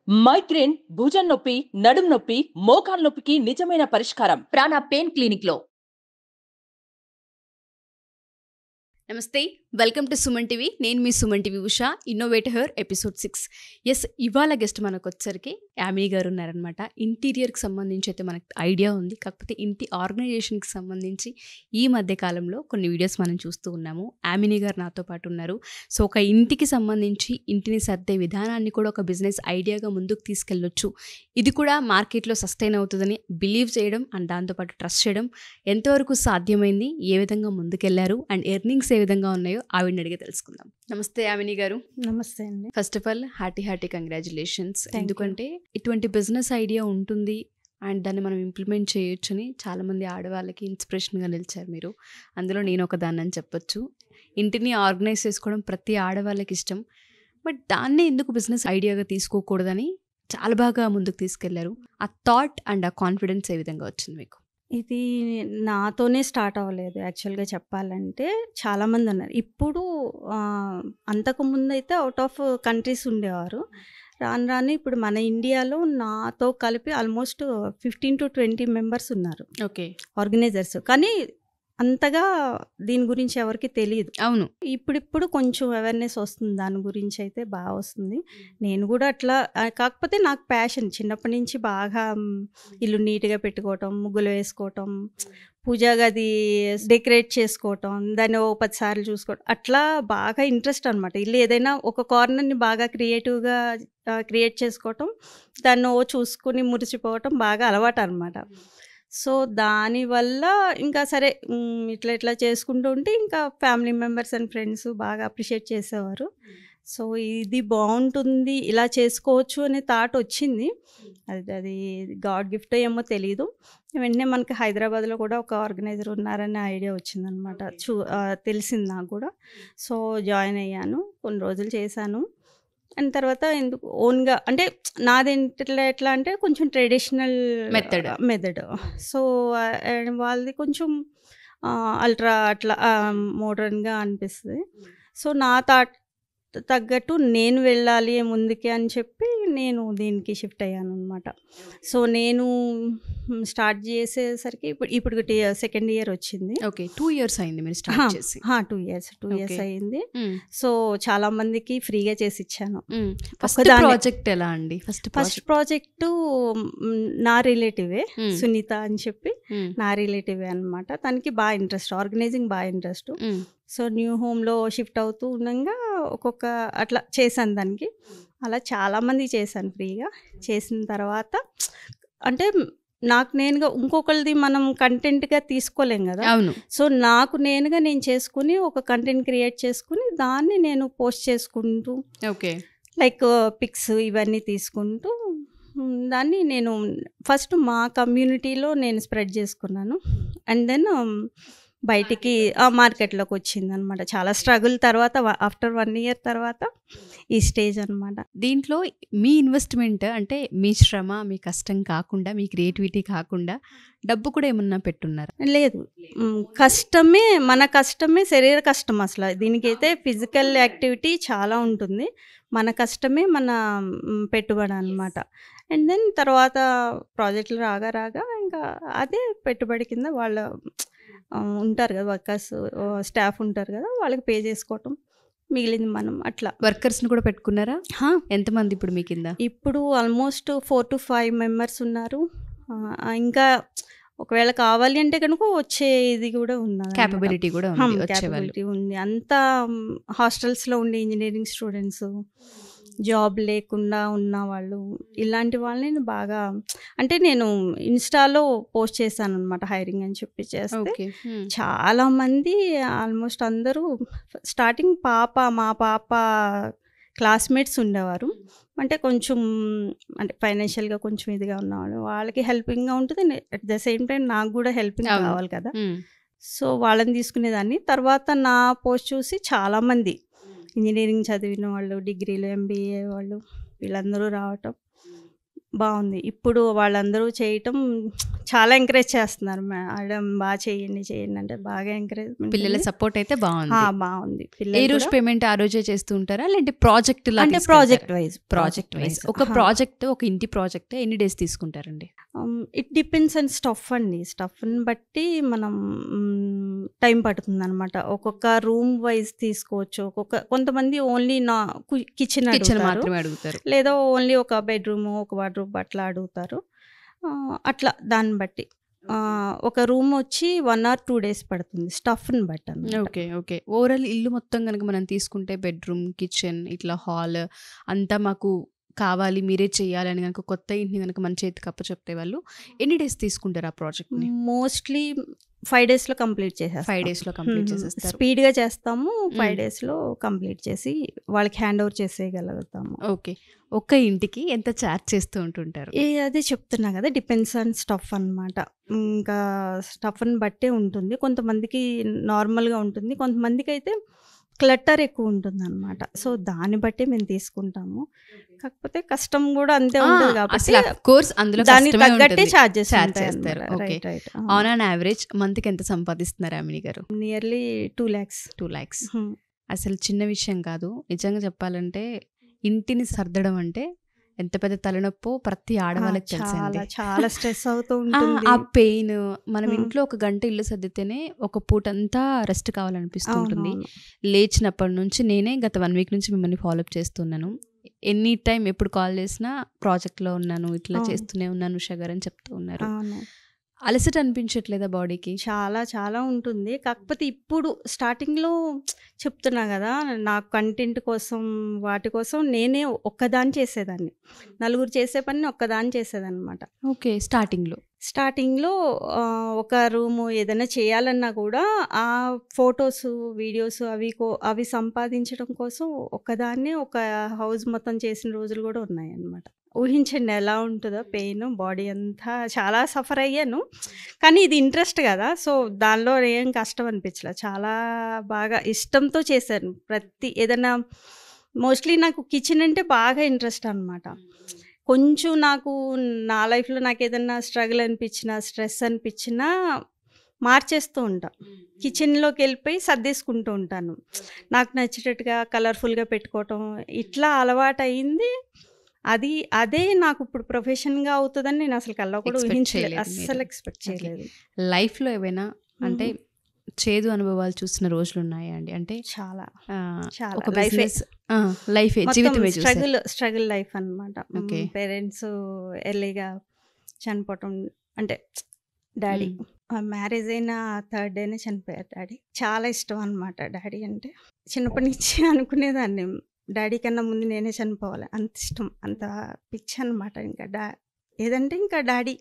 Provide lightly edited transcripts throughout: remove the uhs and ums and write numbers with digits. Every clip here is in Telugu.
మైగ్రేన్, భుజం నొప్పి, నడుం నొప్పి, మోకాలు నొప్పికి నిజమైన పరిష్కారం ప్రాణ పెయిన్ క్లినిక్ లో. నమస్తే, వెల్కమ్ టు సుమన్ టీవీ. నేను మీ Suman TV Usha, innovator episode 6. Yes, ఇవాళ గెస్ట్ మనకు వచ్చరికి యామిని గారు ఉన్నారనమాట. ఇంటీరియర్కి సంబంధించి అయితే మనకు ఐడియా ఉంది, కాకపోతే ఇంటి ఆర్గనైజేషన్కి సంబంధించి ఈ మధ్య కాలంలో కొన్ని వీడియోస్ మనం చూస్తూ ఉన్నాము. యామిని గారు నాతో పాటు ఉన్నారు. సో ఒక ఇంటికి సంబంధించి ఇంటిని సర్దే విధానాన్ని కూడా ఒక బిజినెస్ ఐడియాగా ముందుకు తీసుకెళ్ళొచ్చు, ఇది కూడా మార్కెట్లో సస్టైన్ అవుతుందని బిలీవ్ చేయడం అండ్ దాంతోపాటు ట్రస్ట్ చేయడం ఎంతవరకు సాధ్యమైంది, ఏ విధంగా ముందుకెళ్లారు అండ్ ఎర్నింగ్స్ ఏ విధంగా ఉన్నాయో ఆవిడని అడిగి తెలుసుకుందాం. నమస్తే యామిని గారు. నమస్తే అండి. First of all hearty congratulations. ఎందుకంటే ఇటువంటి బిజినెస్ ఐడియా ఉంటుంది అండ్ దాన్ని మనం ఇంప్లిమెంట్ చేయొచ్చని చాలామంది ఆడవాళ్ళకి ఇన్స్పిరేషన్గా నిలిచారు మీరు. అందులో నేను ఒక దాన్ని అని చెప్పొచ్చు. ఇంటిని ఆర్గనైజ్ చేసుకోవడం ప్రతి ఆడవాళ్ళకి ఇష్టం, బట్ దాన్ని ఎందుకు బిజినెస్ ఐడియాగా తీసుకోకూడదని చాలా బాగా ముందుకు తీసుకెళ్లారు. ఆ థాట్ అండ్ ఆ కాన్ఫిడెన్స్ ఏ విధంగా వచ్చింది మీకు? ఇది నాతోనే స్టార్ట్ అవ్వలేదు. యాక్చువల్గా చెప్పాలంటే చాలామంది ఉన్నారు. ఇప్పుడు అంతకుముందు అయితే అవుట్ ఆఫ్ కంట్రీస్ ఉండేవారు. రాను రాను ఇప్పుడు మన ఇండియాలో నాతో కలిపి ఆల్మోస్ట్ 15 to 20 మెంబర్స్ ఉన్నారు. Okay, organisers. కానీ అంతగా దీని గురించి ఎవరికి తెలియదు. అవును, ఇప్పుడిప్పుడు కొంచెం అవేర్నెస్ వస్తుంది, దాని గురించి అయితే బాగా వస్తుంది. నేను కూడా అట్లా కాకపోతే నాకు ప్యాషన్ చిన్నప్పటి నుంచి బాగా ఇల్లు నీట్గా పెట్టుకోవటం, ముగ్గులు వేసుకోవటం, పూజా గది డెకరేట్ చేసుకోవటం, దాన్ని 10 సార్లు చూసుకోవటం, అట్లా బాగా ఇంట్రెస్ట్ అనమాట. ఇల్లు ఏదైనా ఒక కార్నర్ని బాగా క్రియేటివ్గా క్రియేట్ చేసుకోవటం, దాన్ని చూసుకుని మురిసిపోవటం బాగా అలవాటు అనమాట. సో దానివల్ల ఇంకా సరే ఇట్లా చేసుకుంటూ ఉంటే ఇంకా ఫ్యామిలీ మెంబర్స్ అండ్ ఫ్రెండ్స్ బాగా అప్రిషియేట్ చేసేవారు. సో ఇది బాగుంటుంది, ఇలా చేసుకోవచ్చు అనే థాట్ వచ్చింది. అది గాడ్ గిఫ్ట్ ఏమో తెలీదు. వెంటనే మనకి హైదరాబాద్లో కూడా ఒక ఆర్గనైజర్ ఉన్నారనే ఐడియా వచ్చిందనమాట. తెలిసింది నాకు కూడా. సో జాయిన్ అయ్యాను, కొన్ని రోజులు చేశాను. అండ్ తర్వాత ఎందుకు ఓన్గా అంటే నాది ఎట్లా అంటే కొంచెం ట్రెడిషనల్ మెథడ్. సో వాళ్ళది కొంచెం అల్ట్రా అట్లా మోడర్న్గా అనిపిస్తుంది. సో నా థాట్ తగ్గట్టు నేను వెళ్ళాలి ముందుకి అని చెప్పి నేను దీనికి షిఫ్ట్ అయ్యాను అనమాట. సో నేను స్టార్ట్ చేసేసరికి ఇప్పుడు సెకండ్ ఇయర్ వచ్చింది. ఓకే, 2 years అయింది మీరు స్టార్ట్ చేసి? 2 years అయింది. సో చాలా మందికి ఫ్రీగా చేసి ఇచ్చాను. ఫస్ట్ ప్రాజెక్ట్ ఎలా అండి? ఫస్ట్ ప్రాజెక్టు నా రిలేటివే, సునీత అని చెప్పి నా రిలేటివే అనమాట. తనకి బాగా ఇంట్రెస్ట్, ఆర్గనైజింగ్ బాగా ఇంట్రెస్ట్. సో న్యూ హోమ్లో షిఫ్ట్ అవుతూ ఉండగా ఒక్కొక్క అట్లా చేశాను దానికి. అలా చాలామంది చేశాను ఫ్రీగా. చేసిన తర్వాత అంటే నాకు నేనుగా ఇంకొకరిది మనం కంటెంట్గా తీసుకోలేం కదా. అవును. సో నాకు నేనుగా నేను చేసుకుని ఒక కంటెంట్ క్రియేట్ చేసుకుని దాన్ని నేను పోస్ట్ చేసుకుంటూ, ఓకే, లైక్ పిక్స్ ఇవన్నీ తీసుకుంటూ దాన్ని నేను ఫస్ట్ మా కమ్యూనిటీలో నేను స్ప్రెడ్ చేసుకున్నాను. అండ్ దెన్ బయటికి మార్కెట్లోకి వచ్చింది అనమాట. చాలా స్ట్రగుల్ తర్వాత ఆఫ్టర్ 1 year తర్వాత ఈ స్టేజ్ అనమాట. దీంట్లో మీ ఇన్వెస్ట్మెంట్ అంటే మీ శ్రమ, మీ కష్టం కాకుండా, మీ క్రియేటివిటీ కాకుండా డబ్బు కూడా ఏమన్నా పెట్టున్నారా? లేదు, కష్టమే, మన కష్టమే శరీర కష్టం. అసలు దీనికైతే ఫిజికల్ యాక్టివిటీ చాలా ఉంటుంది. మన కష్టమే మన పెట్టుబడి అనమాట. అండ్ దెన్ తర్వాత ప్రాజెక్టులు రాగా ఇంకా అదే పెట్టుబడి కింద వాళ్ళ ఉంటారు కదా, వర్కర్స్ స్టాఫ్ ఉంటారు కదా, వాళ్ళకి పే చేసుకోవటం, మిగిలింది మనం అట్లా. వర్కర్స్ని కూడా పెట్టుకున్నారా? ఎంతమంది ఇప్పుడు మీ కింద? ఇప్పుడు ఆల్మోస్ట్ 4 to 5 members ఉన్నారు. ఇంకా ఒకవేళ కావాలి అంటే కనుక వచ్చే ఇది కూడా ఉన్నది, క్యాపబిలిటీ కూడా ఉంది. అంతా హాస్టల్స్లో ఉండే ఇంజనీరింగ్ స్టూడెంట్స్, జాబ్ లేకుండా ఉన్న వాళ్ళు, ఇలాంటి వాళ్ళని బాగా అంటే నేను ఇన్స్టాలో పోస్ట్ చేశాను అనమాట, హైరింగ్ అని చెప్పి చేస్తే చాలామంది ఆల్మోస్ట్ అందరూ స్టార్టింగ్ మా పాప క్లాస్మేట్స్ ఉండేవారు. అంటే కొంచెం అంటే ఫైనాన్షియల్గా కొంచెం ఇదిగా ఉన్నవాళ్ళు, వాళ్ళకి హెల్పింగ్గా ఉంటుంది. అట్ ద సేమ్ టైం నాకు కూడా హెల్పింగ్ కావాలి కదా. సో వాళ్ళని తీసుకునేదాన్ని. తర్వాత నా పోస్ట్ చూసి చాలామంది ఇంజనీరింగ్ చదివిన వాళ్ళు, డిగ్రీలు, MBA వాళ్ళు, వీళ్ళందరూ రావటం బాగుంది. ఇప్పుడు వాళ్ళందరూ చేయటం చాలా ఎంకరేజ్ చేస్తున్నారు మేడం, బాగా చేయండి అంటే బాగా ఎంకరేజ్మెంట్. పిల్లల సపోర్ట్ అయితే బాగుంది. బాగుంది. ఏ పిల్లలు రోజు కూడా పేమెంట్ ఆ రోజే చేస్తూ ఉంటారా, లేదంటే ప్రాజెక్ట్ లా అంటే తీసుకెళ్తారా? ప్రాజెక్ట్ వైజ్ ఒక ప్రాజెక్ట్, ఒక ఇంటి ప్రాజెక్ట్ ఎన్ని డేస్ తీసుకుంటారండి? ఇట్ డిపెండ్స్ అండ్ స్టఫ్ని బట్టి మనం టైం పడుతుంది అనమాట. ఒక్కొక్క రూమ్ వైజ్ తీసుకోవచ్చు. కొంతమంది ఓన్లీ కిచెన్ మాత్రమే అడుగుతారు, లేదా ఓన్లీ ఒక బెడ్రూమ్, ఒక వార్డ్రోబ్ అట్లా అడుగుతారు. అట్లా దాన్ని బట్టి ఒక రూమ్ వచ్చి 1 or 2 days పడుతుంది స్టఫ్ని బట్టి అన్నమాట. Okay okay. ఓవరాల్ ఇల్లు మొత్తం కనుక మనం తీసుకుంటే బెడ్రూమ్, కిచెన్, ఇట్లా హాల్ అంతా మాకు కావాలి, మీరే చేయాలి అని కనుక కొత్త ఇంటిని కనుక మన చేతికి అప్పచెప్తే వాళ్ళు ఎన్ని డేస్ తీసుకుంటారు ఆ ప్రాజెక్ట్ని? మోస్ట్లీ 5 daysలో కంప్లీట్ చేసేస్తాం. 5 daysలో కంప్లీట్ చేసేస్తారు. స్పీడ్గా చేస్తాము. 5 daysలో కంప్లీట్ చేసి వాళ్ళకి హ్యాండ్ ఓవర్ చేసేయగలుగుతాము. ఓకే. ఒక్క ఇంటికి ఎంత ఛార్జ్ చేస్తూ ఉంటుంటారు? అదే చెప్తున్నా కదా, డిపెండ్స్ ఆన్ స్టఫ్ అనమాట. ఇంకా స్టఫ్ని బట్టే ఉంటుంది. కొంతమందికి నార్మల్గా ఉంటుంది, కొంతమందికి అయితే క్లటర్ ఎక్కువ ఉంటుంది అనమాట. సో దాన్ని బట్టి మేము తీసుకుంటాము. కాకపోతే కష్టం కూడా అంతే ఉంటుంది కాబట్టి అందులో దానికి తగ్గట్టే ఛార్జెస్ చేస్తారు. ఓకే. ఆన్ అన్ యావరేజ్ మంత్కి ఎంత సంపాదిస్తున్నారు యామిని గారు? Nearly 2 lakhs. 2 lakhs అసలు చిన్న విషయం కాదు. నిజంగా చెప్పాలంటే ఇంటిని సర్దడం అంటే ఎంత పెద్ద తలనొప్పో ప్రతి ఆడవాళ్ళకి తెలిసింది. చాలా స్ట్రెస్ అవుతూ ఉంటుంది. ఆ పెయిన్, మనం ఇంట్లో ఒక గంట ఇల్లు సర్దితేనే ఒక పూట అంతా రెస్ట్ కావాలనిపిస్తుంటుంది. లేచినప్పటి నుంచి నేనే గత 1 week నుంచి మిమ్మల్ని ఫాలోఅప్ చేస్తున్నాను. ఎనీ టైం ఎప్పుడు కాల్ చేసినా ప్రాజెక్ట్లో ఉన్నాను, ఇట్లా చేస్తూనే ఉన్నాను ఉషా గారు అని చెప్తూ ఉన్నారు. అలసట అనిపించట్లేదా బాడీకి? చాలా చాలా ఉంటుంది. కాకపోతే ఇప్పుడు స్టార్టింగ్లో చెప్తున్నా కదా, నా కంటెంట్ కోసం వాటి కోసం నేనే ఒక్కదాన్ని చేసేదాన్ని. నలుగురు చేసే పని ఒక్కదాన్ని చేసేదన్నమాట. ఓకే. స్టార్టింగ్లో ఒక రూము ఏదైనా చేయాలన్నా కూడా ఆ ఫొటోస్, వీడియోస్ అవి సంపాదించడం కోసం ఒక్కదాన్నే ఒక హౌస్ మొత్తం చేసిన రోజులు కూడా ఉన్నాయన్నమాట. ఊహించండి ఎలా ఉంటుందో పెయిన్, బాడీ అంతా చాలా సఫర్ అయ్యాను. కానీ ఇది ఇంట్రెస్ట్ కదా, సో దానిలో ఏం కష్టం అనిపించలే. చాలా బాగా ఇష్టంతో చేశాను. ఏదైనా మోస్ట్లీ నాకు కిచెన్ అంటే బాగా ఇంట్రెస్ట్ అనమాట. కొంచెం నాకు నా లైఫ్లో నాకు ఏదైనా స్ట్రగుల్ అనిపించినా, స్ట్రెస్ అనిపించినా మార్చేస్తూ ఉంటా. కిచెన్లోకి వెళ్ళిపోయి సర్దేసుకుంటూ ఉంటాను. నాకు నచ్చేటట్టుగా కలర్ఫుల్గా పెట్టుకోవటం ఇట్లా అలవాటు అయింది. అదే నాకు ఇప్పుడు ప్రొఫెషన్గా అవుతుందని నేను అసలు కల్లా కూడా ఊహించలేదు, అస్సలు ఎక్స్పెక్ట్ చేయలేదు. లైఫ్లో ఏమైనా అంటే చేదు అనుభవాలు చూసిన రోజులు ఉన్నాయా అండి? అంటే చాలా ఒక లైఫ్ జీవితమే స్ట్రగుల్ లైఫ్ అనమాట. పేరెంట్స్ ఎర్లీగా చనిపోవటం, అంటే డాడీ మ్యారేజ్ అయిన 3rd dayనే చనిపోయారు డాడీ. చాలా ఇష్టం అనమాట డాడీ అంటే. చిన్నప్పటి నుంచి అనుకునేదాన్ని డాడీ కన్నా ముందు నేనే చనిపోవాలి, అంత ఇష్టం, అంత పిచ్చి అనమాట. ఇంకా ఏదంటే ఇంకా డాడీ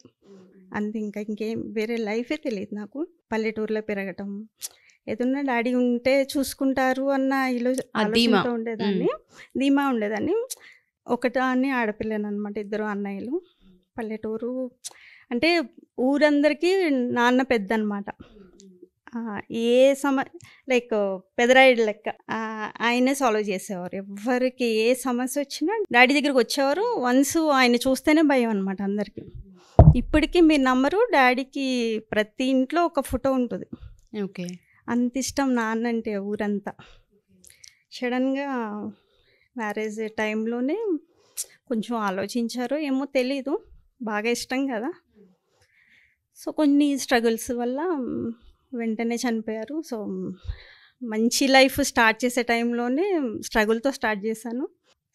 అంతే, ఇంకేం వేరే లైఫే తెలియదు నాకు. పల్లెటూరులో పెరగటం, ఏదన్నా డాడీ ఉంటే చూసుకుంటారు అన్న ఆలోచనతో ధీమా ఉండేదాన్ని. ఒకటాన్ని ఆడపిల్లని అనమాట, 2 అన్నయ్యలు. పల్లెటూరు అంటే ఊరందరికీ నాన్న పెద్ద అనమాట. లైక్ పెదరాయుడు లెక్క ఆయనే సాల్వ్ చేసేవారు. ఎవరికి ఏ సమస్య వచ్చినా డాడీ దగ్గరికి వచ్చేవారు. వన్స్ ఆయన చూస్తేనే భయం అనమాట అందరికి. ఇప్పటికీ మీరు నమ్మరు, డాడీకి ప్రతి ఇంట్లో ఒక ఫోటో ఉంటుంది. ఓకే. అంత ఇష్టం నాన్న అంటే ఊరంతా. సడన్గా మ్యారేజ్ టైంలోనే కొంచెం ఆలోచించారో ఏమో తెలీదు, బాగా ఇష్టం కదా. సో కొన్ని స్ట్రగుల్స్ వల్ల వెంటనే చనిపోయారు. సో మంచి లైఫ్ స్టార్ట్ చేసే టైంలోనే స్ట్రగుల్తో స్టార్ట్ చేశాను.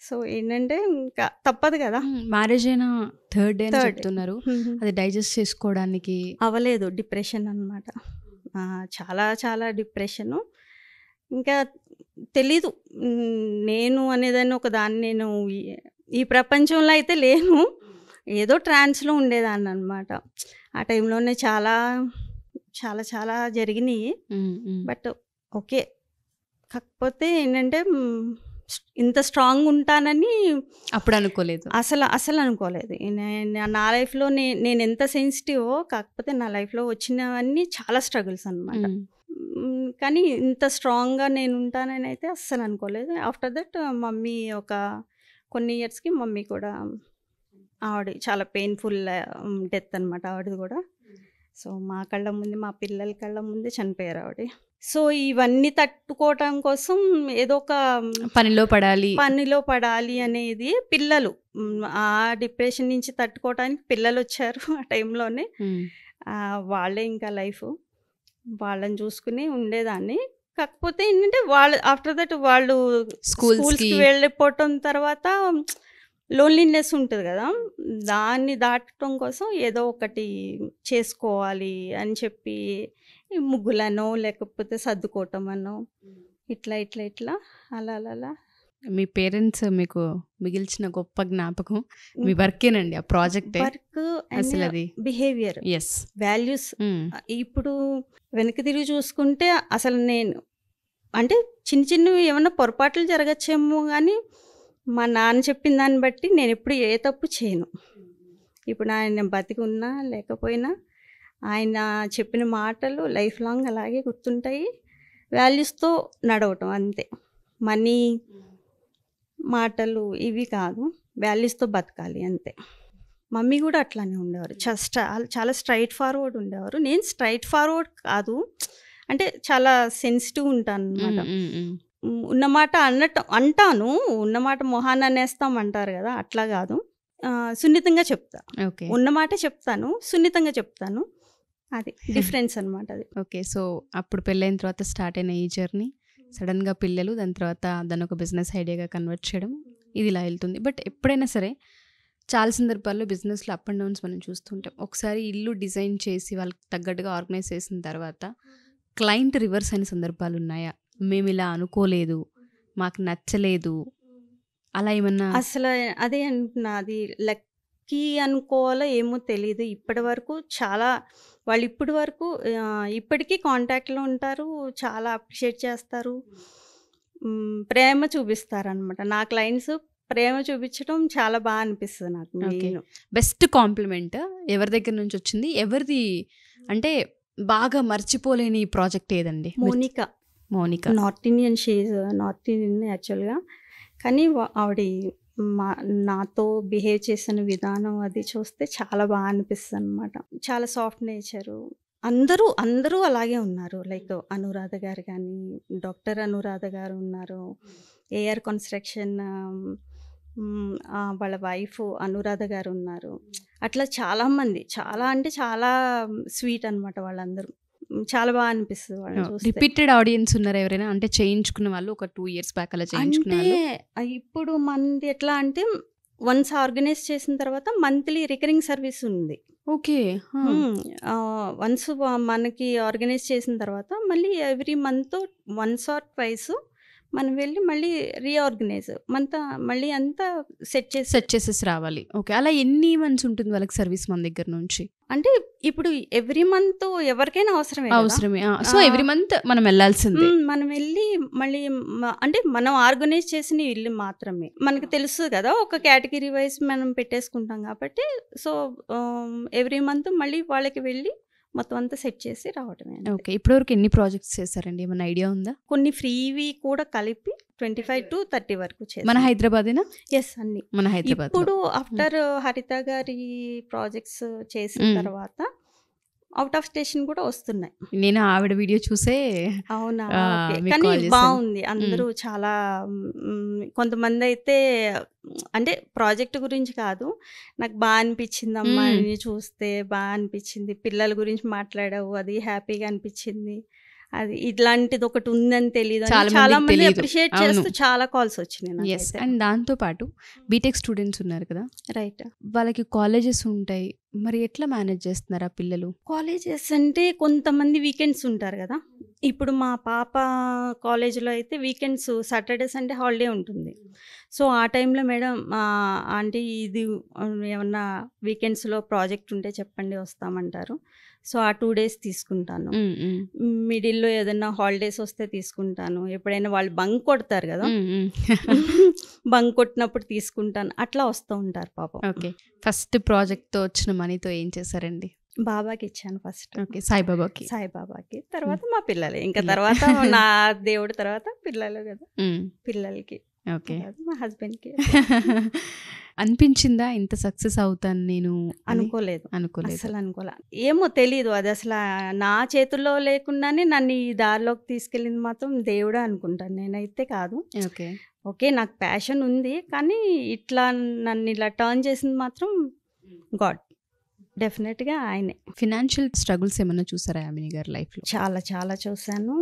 సో ఏంటంటే ఇంకా తప్పదు కదా. మ్యారేజ్ అయిన 3rd day చెప్తున్నారు, అది డైజెస్ట్ చేసుకోవడానికి అవ్వలేదు. డిప్రెషన్ అనమాట, చాలా చాలా డిప్రెషను. ఇంకా తెలీదు నేను అనేదాన్ని ఒకదాన్ని. నేను ఈ ప్రపంచంలో అయితే లేను, ఏదో ట్రాన్స్లో ఉండేదాన్ని అనమాట. ఆ టైంలోనే చాలా చాలా చాలా జరిగినాయి. But okay. కాకపోతే ఏంటంటే ఇంత స్ట్రాంగ్ ఉంటానని అప్పుడు అనుకోలేదు, అసలు అనుకోలేదు. నా లైఫ్లో నేను ఎంత సెన్సిటివో, కాకపోతే నా లైఫ్లో వచ్చినవన్నీ చాలా స్ట్రగుల్స్ అనమాట. కానీ ఇంత స్ట్రాంగ్గా నేను ఉంటానని అయితే అస్సలు అనుకోలేదు. ఆఫ్టర్ దట్ మమ్మీ కొన్ని ఇయర్స్కి మమ్మీ కూడా, ఆవిడ చాలా పెయిన్ఫుల్ డెత్ అనమాట ఆవిడది కూడా. సో మా కళ్ళ ముందే, మా పిల్లల కళ్ళ ముందే చనిపోయారు ఆవిడ. సో ఇవన్నీ తట్టుకోవటం కోసం ఏదో ఒక పనిలో పడాలి అనేది పిల్లలు, ఆ డిప్రెషన్ నుంచి తట్టుకోవడానికి పిల్లలు వచ్చారు ఆ టైంలోనే. వాళ్ళే ఇంకా లైఫ్, వాళ్ళని చూసుకుని ఉండేదాన్ని. కాకపోతే ఏంటంటే వాళ్ళు ఆఫ్టర్ దట్ వాళ్ళు స్కూల్స్కి వెళ్ళిపోవటం తర్వాత లోన్లీనెస్ ఉంటుంది కదా, దాన్ని దాటడం కోసం ఏదో ఒకటి చేసుకోవాలి అని చెప్పి ముగ్గులనో లేకపోతే సర్దుకోవటం అనో ఇట్లా ఇట్లా ఇట్లా అలా అలా. మీ పేరెంట్స్ మీకు మిగిల్చిన గొప్ప జ్ఞాపకం మీ వర్కేనండి, ఆ ప్రాజెక్ట్ వర్క్ అసలు అది బిహేవియర్, వాల్యూస్. ఇప్పుడు వెనక్కి తిరిగి చూసుకుంటే అసలు నేను అంటే చిన్న చిన్నవి ఏమన్నా పొరపాట్లు జరగచ్చేమో కానీ మా నాన్న చెప్పిన దాన్ని బట్టి నేను ఎప్పుడు ఏ తప్పు చేయను. ఇప్పుడు ఆయన బతికి ఉన్నా లేకపోయినా ఆయన చెప్పిన మాటలు లైఫ్ లాంగ్ అలాగే గుర్తుంటాయి. వాల్యూస్తో నడవటం అంతే, మనీ మాటలు ఇవి కాదు, వాల్యూస్తో బతకాలి అంతే. మమ్మీ కూడా అట్లానే ఉండేవారు, చాలా స్ట్రైట్ ఫార్వర్డ్ ఉండేవారు. నేను స్ట్రైట్ ఫార్వర్డ్ కాదు, అంటే చాలా సెన్సిటివ్ ఉంటాను అనమాట. ఉన్నమాట అంటాను, ఉన్నమాట మొహాన్ని అనేస్తాం అంటారు కదా, అట్లా కాదు. సున్నితంగా చెప్తా, ఉన్నమాట చెప్తాను, సున్నితంగా చెప్తాను. అది డిఫరెన్స్ అనమాట అది. ఓకే, సో అప్పుడు పెళ్ళైన తర్వాత స్టార్ట్ అయిన ఈ జర్నీ, సడన్గా పిల్లలు, దాని తర్వాత దాన్ని ఒక బిజినెస్ ఐడియాగా కన్వర్ట్ చేయడం, ఇది ఇలా వెళ్తుంది. బట్ ఎప్పుడైనా సరే చాలా సందర్భాల్లో బిజినెస్లో అప్ అండ్ డౌన్స్ మనం చూస్తుంటాం. ఒకసారి ఇల్లు డిజైన్ చేసి వాళ్ళకి తగ్గట్టుగా ఆర్గనైజ్ చేసిన తర్వాత క్లయింట్ రివర్స్ అయిన సందర్భాలు ఉన్నాయా? మేము ఇలా అనుకోలేదు, మాకు నచ్చలేదు, అలా ఏమన్నా? అసలు అదే అంటున్నా, అది లక్కీ అనుకోవాలో ఏమో తెలియదు. ఇప్పటి వరకు చాలా వాళ్ళు ఇప్పటికీ కాంటాక్ట్లో ఉంటారు, చాలా అప్రిషియేట్ చేస్తారు, ప్రేమ చూపిస్తారు అనమాట. నా క్లయింట్స్ ప్రేమ చూపించడం చాలా బాగా అనిపిస్తుంది నాకు. బెస్ట్ కాంప్లిమెంట్ ఎవరి దగ్గర నుంచి వచ్చింది? ఎవరిది అంటే బాగా మర్చిపోలేని ప్రాజెక్ట్ ఏదండి? మోనికా నార్త్ ఇండియన్ యాక్చువల్గా. కానీ ఆవిడ నాతో బిహేవ్ చేసిన విధానం అది చూస్తే చాలా బాగా అనిపిస్తుంది అనమాట. చాలా సాఫ్ట్ నేచరు. అందరూ అలాగే ఉన్నారు. లైక్ అనురాధ గారు కానీ, డాక్టర్ అనురాధ గారు ఉన్నారు, ఏఆర్ కన్స్ట్రక్షన్ వాళ్ళ వైఫ్ అనురాధ గారు ఉన్నారు. అట్లా చాలామంది, చాలా అంటే చాలా స్వీట్ అనమాట వాళ్ళందరూ. చాలా బాగా అనిపిస్తుంది వాళ్ళని చూస్తే. రిపీటెడ్ ఆడియన్స్ ఉన్నారు ఎవరైనా? అంటే చేయించుకున్న వాళ్ళు ఒక 2 years బ్యాక్ అలా చేయించుకున్న వాళ్ళు? ఇప్పుడు మనది ఎట్లా అంటే వన్స్ ఆర్గనైజ్ చేసిన తర్వాత మంత్లీ రికరింగ్ సర్వీస్ ఉంది. ఓకే, వన్స్ మనకి ఆర్గనైజ్ చేసిన తర్వాత మళ్ళీ every month once or twice మనం వెళ్ళి మళ్ళీ రీఆర్గనైజ్ మళ్ళీ అంతా సెట్ చేసేసి రావాలి. ఓకే, అలా ఎన్ని మంత్స్ ఉంటుంది వాళ్ళకి సర్వీస్ మన దగ్గర నుంచి? అంటే ఇప్పుడు ఎవ్రీ మంత్ ఎవరికైనా అవసరమే. సో ఎవ్రీ మంత్ మనం వెళ్ళాల్సిందే. మనం వెళ్ళి మళ్ళీ అంటే మనం ఆర్గనైజ్ చేసిన ఇల్లు మాత్రమే మనకు తెలుసు కదా, ఒక కేటగిరీ వైజ్ మనం పెట్టేసుకుంటాం కాబట్టి. సో ఎవ్రీ మంత్ మళ్ళీ వాళ్ళకి వెళ్ళి మొత్తం అంతా సెట్ చేసి రావటమే. ఓకే, ఇప్పటివరకు ఎన్ని ప్రాజెక్ట్స్ చేశారండి? ఏమైనా ఐడియా ఉందా? కొన్ని ఫ్రీవి కూడా కలిపి 25 to 30 వరకు చేశారు. మన హైదరాబాదేనా? ఎస్, అన్ని మన హైదరాబాద్. ఇప్పుడు ఆఫ్టర్ హరిత గారి ప్రాజెక్ట్స్ చేసిన తర్వాత అవుట్ ఆఫ్ స్టేషన్ కూడా వస్తున్నాయి. నేను ఆవిడ వీడియో చూసే. అవునా? కానీ బాగుంది. అందరూ చాలా కొంతమంది అయితే అంటే ప్రాజెక్ట్ గురించి కాదు, నాకు బాగా అనిపించింది అమ్మా అని చూస్తే, బాగా అనిపించింది, పిల్లల గురించి మాట్లాడావు, అది హ్యాపీగా అనిపించింది, అది ఇట్లాంటిది ఒకటి ఉందని తెలియదు, చాలా మంది అప్రిషియేట్ చేస్తూ చాలా కాల్స్ వచ్చినాయి. అండ్ దాంతో పాటు బీటెక్ స్టూడెంట్స్ ఉన్నారు కదా, రైట్, వాళ్ళకి కాలేజెస్ ఉంటాయి, మరి ఎట్లా మేనేజ్ చేస్తున్నారు ఆ పిల్లలు? కాలేజెస్ అంటే కొంతమంది వీకెండ్స్ ఉంటారు కదా. ఇప్పుడు మా పాప కాలేజీలో అయితే వీకెండ్స్ సాటర్డే సండే హాలిడే ఉంటుంది. సో ఆ టైంలో మేడం ఆంటీ ఇది ఏమన్నా వీకెండ్స్లో ప్రాజెక్ట్ ఉంటే చెప్పండి వస్తామంటారు. సో ఆ 2 days తీసుకుంటాను. మిడిల్లో ఏదైనా హాలిడేస్ వస్తే తీసుకుంటాను. ఎప్పుడైనా వాళ్ళు బంక్ కొడతారు కదా, బంక్ కొట్టినప్పుడు తీసుకుంటాను. అట్లా వస్తూ ఉంటారు పాపం. ఓకే, ఫస్ట్ ప్రాజెక్ట్తో వచ్చిన మనీతో ఏం చేశారండి? బాబాకి ఇచ్చాను ఫస్ట్. ఓకే, సాయిబాబాకి. తర్వాత మా పిల్లలు, ఇంకా తర్వాత నా దేవుడి తర్వాత పిల్లలు కదా, పిల్లలకి ఓకే. మా హస్బెండ్కి అనిపించిందా ఇంత సక్సెస్ అవుతాను నేను అని? అనుకోలేదు, అనుకోలేదు. అసలు అనుకోలే. ఏమో తెలియదు, అది అసలు నా చేతుల్లో లేకుండానే నన్ను ఈ దారిలోకి తీసుకెళ్ళింది మాత్రం దేవుడే అనుకుంటాను, నేనైతే కాదు. ఓకే. ఓకే, నాకు ప్యాషన్ ఉంది, కానీ ఇట్లా నన్ను ఇలా టర్న్ చేసింది మాత్రం గాడ్, డెఫినెట్గా ఆయనే. ఫినాన్షియల్ స్ట్రగుల్స్ ఏమన్నా చూసారా యామిని గారి లైఫ్లో? చాలా చాలా చూశాను.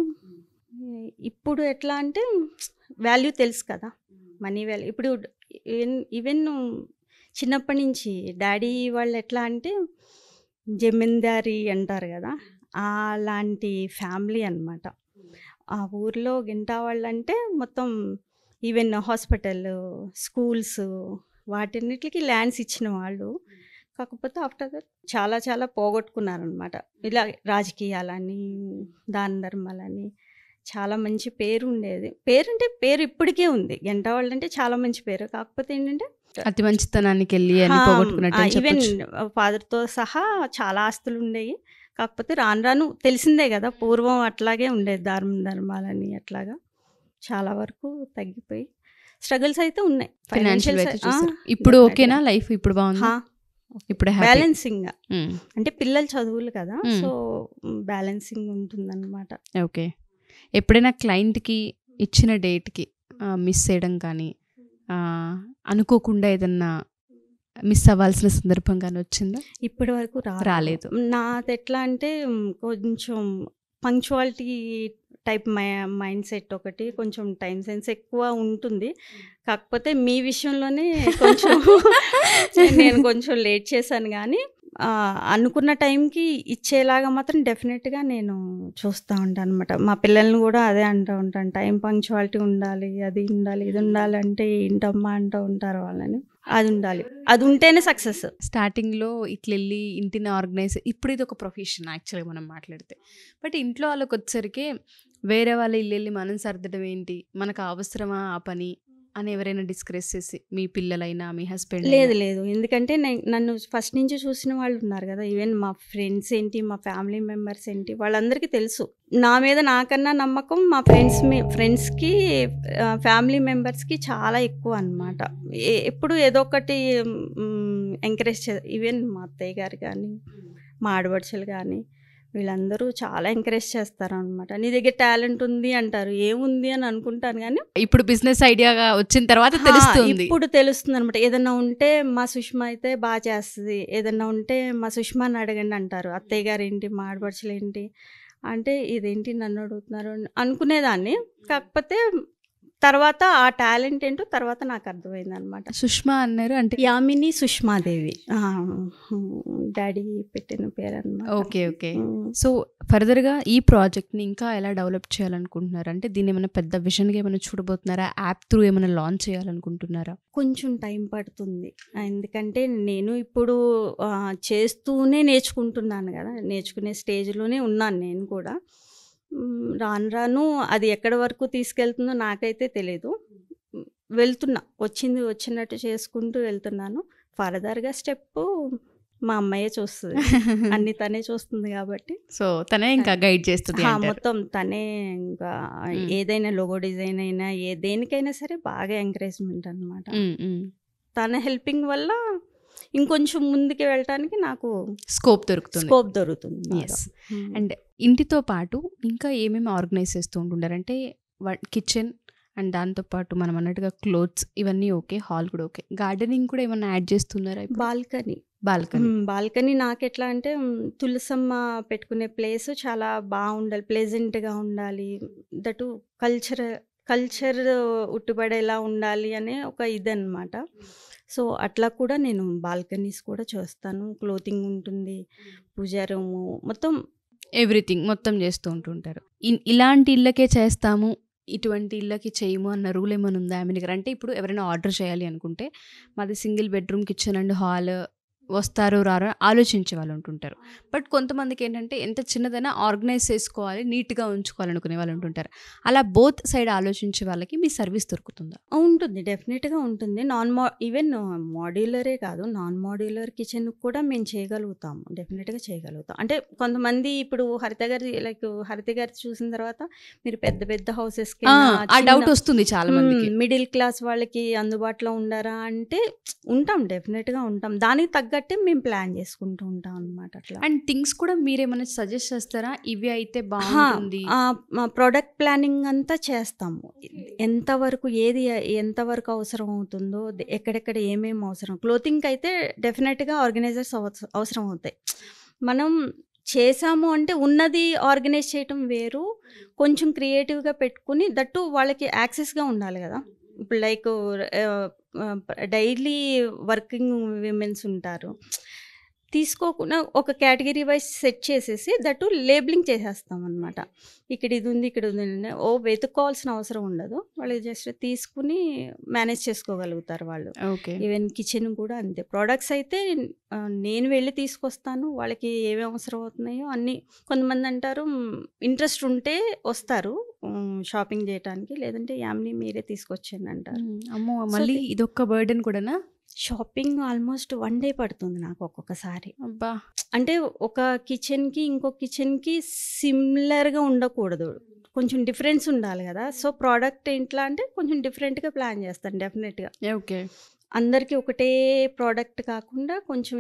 ఇప్పుడు ఎట్లా అంటే వాల్యూ తెలుసు కదా, మనీ వాల్యూ. ఇప్పుడు ఈవెన్ చిన్నప్పటి నుంచి డాడీ వాళ్ళు ఎట్లా అంటే జమీందారీ అంటారు కదా, అలాంటి ఫ్యామిలీ అన్నమాట. ఆ ఊర్లో గింటా వాళ్ళంటే మొత్తం ఈవెన్ హాస్పిటల్, స్కూల్స్, వాటన్నిటికి ల్యాండ్స్ ఇచ్చిన వాళ్ళు. కాకపోతే ఆఫ్టర్ దట్ చాలా చాలా పోగొట్టుకున్నారనమాట. ఇలా రాజకీయాలని, దాన ధర్మాలని, చాలా మంచి పేరు ఉండేది. పేరంటే పేరు ఇప్పటికే ఉంది, గంటా వాళ్ళు అంటే చాలా మంచి పేరు. కాకపోతే ఏంటంటే అతి మంచితనానికి వెళ్ళి అన్ని పోగొట్టుకున్నట్టు అని ఈవెన్ చెప్పొచ్చు. ఫాదర్తో సహా చాలా ఆస్తులు ఉండేవి. కాకపోతే రాను రాను తెలిసిందే కదా, పూర్వం అట్లాగే ఉండేది, ధర్మాలని అట్లాగా చాలా వరకు తగ్గిపోయి స్ట్రగుల్స్ అయితే ఉన్నాయి. ఫైనాన్షియల్ అయితే Financial చూసారు. ఆ, ఇప్పుడు definitely. ఓకేనా లైఫ్? ఇప్పుడు బాగుంది, ఇప్పుడు హ్యాపీ. బ్యాలెన్సింగ్ అంటే పిల్లల చదువులు కదా, సో బ్యాలెన్సింగ్ ఉంటుందన్నమాట. ఓకే. ఎప్పుడైనా క్లయింట్కి ఇచ్చిన డేట్కి మిస్ చేయడం కానీ, అనుకోకుండా ఏదన్నా మిస్ అవ్వాల్సిన సందర్భం కానీ వచ్చిందా? ఇప్పటి వరకు రాలేదు. నాది ఎట్లా అంటే కొంచెం పంక్చువాలిటీ టైప్ మైండ్ సెట్ ఒకటి, కొంచెం టైం సెన్స్ ఎక్కువ ఉంటుంది. కాకపోతే మీ విషయంలోనే కొంచెం నేను కొంచెం లేట్ చేశాను, కానీ అనుకున్న టైంకి ఇచ్చేలాగా మాత్రం డెఫినెట్గా నేను చూస్తూ ఉంటాను అనమాట. మా పిల్లల్ని కూడా అదే అంటూ ఉంటాను, టైం పంక్చువాలిటీ ఉండాలి, అది ఉండాలి, ఇది ఉండాలి అంటే ఏంటమ్మా అంటూ ఉంటారు వాళ్ళని. అది ఉండాలి, అది ఉంటేనే సక్సెస్. స్టార్టింగ్లో ఇట్లా వెళ్ళి ఇంటిని ఆర్గనైజ్, ఇప్పుడు ఇది ఒక ప్రొఫెషన్ యాక్చువల్గా మనం మాట్లాడితే. బట్ ఇంట్లో వాళ్ళకి వచ్చేసరికి వేరే వాళ్ళ ఇల్లు వెళ్ళి మనం సర్దడం ఏంటి, మనకు అవసరమా ఆ పని అని ఎవరైనా డిస్కస్ చేసి, మీ పిల్లలైనా మీ హస్బెండ్? లేదు లేదు, ఎందుకంటే నన్ను ఫస్ట్ నుంచి చూసిన వాళ్ళు ఉన్నారు కదా, ఈవెన్ మా ఫ్రెండ్స్ ఏంటి, మా ఫ్యామిలీ మెంబర్స్ ఏంటి, వాళ్ళందరికీ తెలుసు నా మీద నాకన్నా నమ్మకం మా ఫ్రెండ్స్కి ఫ్యామిలీ మెంబర్స్కి చాలా ఎక్కువ అనమాట. ఎప్పుడు ఏదో ఒకటి ఎంకరేజ్ ఈవెన్ మా అత్తయ్య గారు కానీ, మా ఆడపడుచులు కానీ, వీళ్ళందరూ చాలా ఎంకరేజ్ చేస్తారు అనమాట. నీ దగ్గర టాలెంట్ ఉంది అంటారు, ఏముంది అని అనుకుంటాను, కానీ ఇప్పుడు బిజినెస్ ఐడియాగా వచ్చిన తర్వాత తెలుస్తుంది. ఇప్పుడు తెలుస్తుంది అనమాట. ఏదన్నా ఉంటే మా సుష్మా అయితే బాగా చేస్తుంది, ఏదన్నా ఉంటే మా సుష్మాని అడగండి అంటారు. అత్తయ్య గారు ఏంటి, మా ఆడపడుచులు ఏంటి అంటే ఇదేంటి నన్ను అడుగుతున్నారు అనుకునేదాన్ని. కాకపోతే తర్వాత ఆ టాలెంట్ ఏంటో తర్వాత నాకు అర్థమైంది అనమాట. సుష్మా అన్నారు అంటే యామిని సుష్మాదేవి, డాడీ పెట్టిన పేరు అనమాట. Okay okay. సో ఫర్దర్గా ఈ ప్రాజెక్ట్ని ఇంకా ఎలా డెవలప్ చేయాలనుకుంటున్నారు? అంటే దీన్ని ఏమైనా పెద్ద విజన్గా ఏమైనా చూడబోతున్నారా? యాప్ త్రూ ఏమైనా లాంచ్ చేయాలనుకుంటున్నారా? కొంచెం టైం పడుతుంది, ఎందుకంటే నేను ఇప్పుడు చేస్తూనే నేర్చుకుంటున్నాను కదా, నేర్చుకునే స్టేజ్లోనే ఉన్నాను నేను కూడా. రాను రాను అది ఎక్కడి వరకు తీసుకెళ్తుందో నాకైతే తెలీదు. వెళ్తున్నా, వచ్చినట్టు చేసుకుంటూ వెళ్తున్నాను. ఫర్దర్గా స్టెప్ మా అమ్మాయే చూస్తుంది, అన్ని తనే చూస్తుంది కాబట్టి. సో తనే ఇంకా గైడ్ చేస్తుంది మొత్తం తనే. ఇంకా ఏదైనా లోగో డిజైన్ అయినా దేనికైనా సరే బాగా ఎంకరేజ్మెంట్ అనమాట. తన హెల్పింగ్ వల్ల ఇంకొంచెం ముందుకు వెళ్ళటానికి నాకు స్కోప్ దొరుకుతుంది. ఎస్. అండ్ ఇంటితో పాటు ఇంకా ఏమేమి ఆర్గనైజ్ చేస్తూ ఉంటుంటారు? అంటే కిచెన్ అండ్ దాంతోపాటు మనం అన్నట్టుగా క్లోత్స్ ఇవన్నీ ఓకే, హాల్ కూడా ఓకే, గార్డెనింగ్ కూడా ఏమన్నా యాడ్ చేస్తున్నారా? బాల్కనీ నాకు ఎట్లా అంటే తులసమ్మ పెట్టుకునే ప్లేస్ చాలా బాగుండాలి, ప్లెజెంట్గా ఉండాలి, దటు కల్చర్ ఉట్టుబడేలా ఉండాలి అనే ఒక ఇదన్నమాట. సో అట్లా కూడా నేను బాల్కనీస్ కూడా చేస్తాను, క్లోతింగ్ ఉంటుంది, పూజా రూము, మొత్తం ఎవ్రీథింగ్ మొత్తం చేస్తూ ఉంటుంటారు. ఇలాంటి ఇళ్ళకే చేస్తాము, ఇటువంటి ఇళ్ళకి చేయము అన్న రూల్ ఏమైనా ఉందా ఆమె దగ్గర? అంటే ఇప్పుడు ఎవరైనా ఆర్డర్ చేయాలి అనుకుంటే మాది single bedroom, kitchen and hall వస్తారో రారో ఆలోచించే వాళ్ళు ఉంటుంటారు. బట్ కొంతమందికి ఏంటంటే ఎంత చిన్నదైనా ఆర్గనైజ్ చేసుకోవాలి, నీట్గా ఉంచుకోవాలనుకునే వాళ్ళు ఉంటుంటారు. అలా బోత్ సైడ్ ఆలోచించే వాళ్ళకి మీ సర్వీస్ దొరుకుతుందా? ఉంటుంది. డెఫినెట్‌గా ఉంటుంది. ఈవెన్ మాడ్యులరే కాదు, నాన్ మాడ్యులర్ కిచెన్ కూడా మేము చేయగలుగుతాము. డెఫినెట్‌గా చేయగలుగుతాం. అంటే కొంతమంది ఇప్పుడు హరిత గారిది చూసిన తర్వాత మీరు పెద్ద పెద్ద హౌసెస్‌కి ఆ డౌట్ వస్తుంది చాలా మందికి. మిడిల్ క్లాస్ వాళ్ళకి అందుబాటులో ఉండారా అంటే ఉంటాం, డెఫినెట్‌గా ఉంటాం. దానికి తగ్గట్టే మేము ప్లాన్ చేసుకుంటూ ఉంటాం అన్నమాట అట్లా. అండ్ థింగ్స్ కూడా మీరేమైనా సజెస్ట్ చేస్తారా? ఇవి అయితే బాగుంటుంది. మా ప్రొడక్ట్ ప్లానింగ్ అంతా చేస్తాము. ఎంతవరకు అవసరం అవుతుందో, ఎక్కడెక్కడ ఏమేమి అవసరం. క్లోతింగ్కి అయితే డెఫినెట్గా ఆర్గనైజర్స్ అవసరం అవుతాయి. మనం చేసాము అంటే ఉన్నది ఆర్గనైజ్ చేయటం వేరు, కొంచెం క్రియేటివ్గా పెట్టుకుని దట్టు వాళ్ళకి యాక్సెస్గా ఉండాలి కదా. ఇప్పుడు డైలీ వర్కింగ్ విమెన్స్ ఉంటారు, తీసుకోకుండా ఒక కేటగిరీ వైజ్ సెట్ చేసేసి దట్టు లేబులింగ్ చేసేస్తాం అనమాట. ఇక్కడ ఇది ఉంది, ఇక్కడ ఉంది, వెతుక్కోవాల్సిన అవసరం ఉండదు. వాళ్ళు జస్ట్ తీసుకుని మేనేజ్ చేసుకోగలుగుతారు వాళ్ళు. ఓకే. ఈవెన్ కిచెన్ కూడా అంతే. ప్రోడక్ట్స్ అయితే నేను వెళ్ళి తీసుకొస్తాను, వాళ్ళకి ఏమేమి అవసరం అవుతున్నాయో అన్నీ. కొంతమంది అంటారు ఇంట్రెస్ట్ ఉంటే వస్తారు షాపింగ్ చేయడానికి, లేదంటే యామ్ని మీరే తీసుకొచ్చాను అంటారు. అమ్మో, మళ్ళీ ఇదొక్క బర్డెన్ కూడానా? షాపింగ్ ఆల్మోస్ట్ 1 డే పడుతుంది నాకు ఒక్కొక్కసారి. అబ్బా. అంటే ఒక కిచెన్కి ఇంకో కిచెన్కి సిమిలర్గా ఉండకూడదు, కొంచెం డిఫరెన్స్ ఉండాలి కదా. సో ప్రోడక్ట్ ఎట్లా అంటే కొంచెం డిఫరెంట్గా ప్లాన్ చేస్తాను డెఫినెట్గా. ఓకే. అందరికీ ఒకటే ప్రోడక్ట్ కాకుండా కొంచెం